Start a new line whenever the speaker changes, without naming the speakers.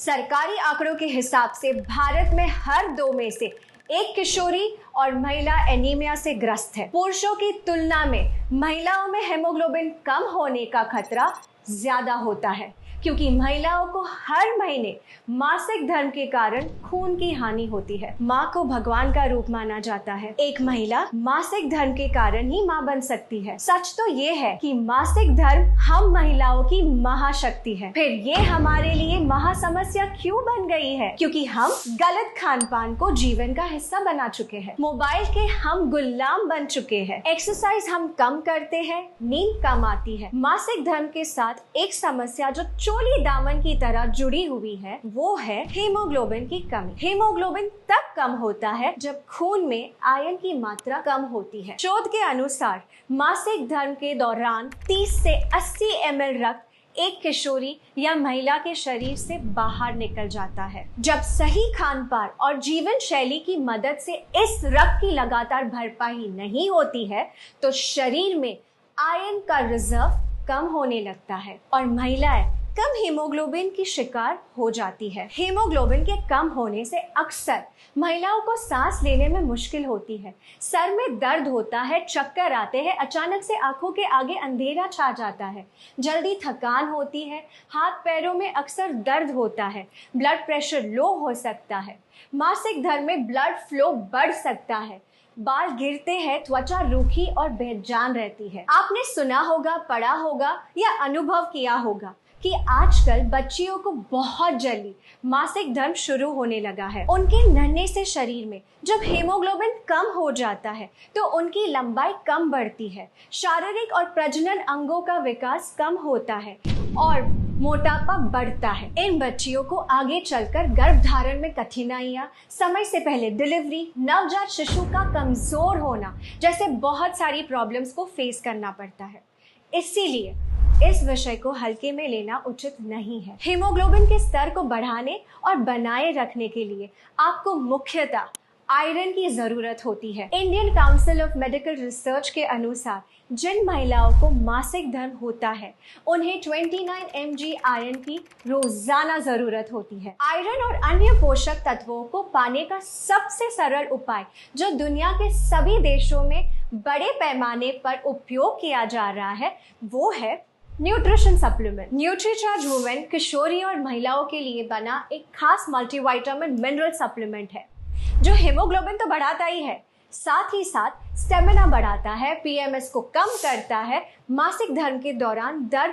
सरकारी आंकड़ों के हिसाब से भारत में हर 2 में से एक किशोरी और महिला एनीमिया से ग्रस्त है। पुरुषों की तुलना में महिलाओं में हेमोग्लोबिन कम होने का खतरा ज्यादा होता है, क्योंकि महिलाओं को हर महीने मासिक धर्म के कारण खून की हानि होती है। माँ को भगवान का रूप माना जाता है। एक महिला मासिक धर्म के कारण ही माँ बन सकती है। सच तो ये है कि मासिक धर्म हम महिलाओं की महाशक्ति है। फिर ये हमारे लिए महासमस्या क्यों बन गई है? क्योंकि हम गलत खान पान को जीवन का हिस्सा बना चुके हैं। मोबाइल के हम गुलाम बन चुके हैं। एक्सरसाइज हम कम करते हैं, नींद कम आती है। मासिक धर्म के साथ एक समस्या जो चोली दामन की तरह जुड़ी हुई है, वो है हीमोग्लोबिन की कमी। हीमोग्लोबिन तब कम होता है जब खून में आयरन की मात्रा कम होती है। शोध के अनुसार मासिक धर्म के दौरान 30 से 80 ml रक्त एक किशोरी या महिला के शरीर से बाहर निकल जाता है। जब सही खान पान और जीवन शैली की मदद से इस रक्त की लगातार भरपाई नहीं होती है, तो शरीर में आयरन का रिजर्व कम होने लगता है और महिलाएं कम हीमोग्लोबिन की शिकार हो जाती है। हीमोग्लोबिन के कम होने से अक्सर महिलाओं को सांस लेने में मुश्किल होती है, सर में दर्द होता है, चक्कर आते हैं, अचानक से आंखों के आगे अंधेरा छा जाता है, जल्दी थकान होती है, हाथ पैरों में अक्सर दर्द होता है, ब्लड प्रेशर लो हो सकता है, मासिक धर्म में ब्लड फ्लो बढ़ सकता है, बाल गिरते हैं, त्वचा रूखी और बेजान रहती है। आपने सुना होगा, पढ़ा होगा या अनुभव किया होगा कि आजकल बच्चियों को बहुत जल्दी मासिक धर्म शुरू होने लगा है। उनके नन्हे से शरीर में जब हीमोग्लोबिन कम हो जाता है तो उनकी लंबाई कम बढ़ती है, शारीरिक और प्रजनन अंगों का विकास कम होता है और मोटापा बढ़ता है। इन बच्चियों को आगे चलकर गर्भधारण में कठिनाइयां, समय से पहले डिलीवरी, नवजात शिशु का कमजोर होना जैसे बहुत सारी प्रॉब्लम्स को फेस करना पड़ता है। इसीलिए इस विषय को हल्के में लेना उचित नहीं है। हीमोग्लोबिन के स्तर को बढ़ाने और बनाए रखने के लिए आपको मुख्यतः आयरन की जरूरत होती है। Indian council of medical research के अनुसार जिन महिलाओं को मासिक धर्म होता है, उन्हें 29 mg आयरन की रोजाना जरूरत होती है। आयरन और अन्य पोषक तत्वों को पाने का सबसे सरल उपाय जो दुनिया के सभी देशों में बड़े पैमाने पर उपयोग किया जा रहा है, वो है न्यूट्रिशन सप्लीमेंट। न्यूट्रीचार्ज वुमेन किशोरी और महिलाओं के लिए बना एक खास मल्टीविटामिन मिनरल सप्लीमेंट है जो हेमोग्लोबिन तो बढ़ाता ही है, साथ ही साथ स्टेमिना बढ़ाता है, पीएमएस को कम करता है, मासिक धर्म के दौरान दर्द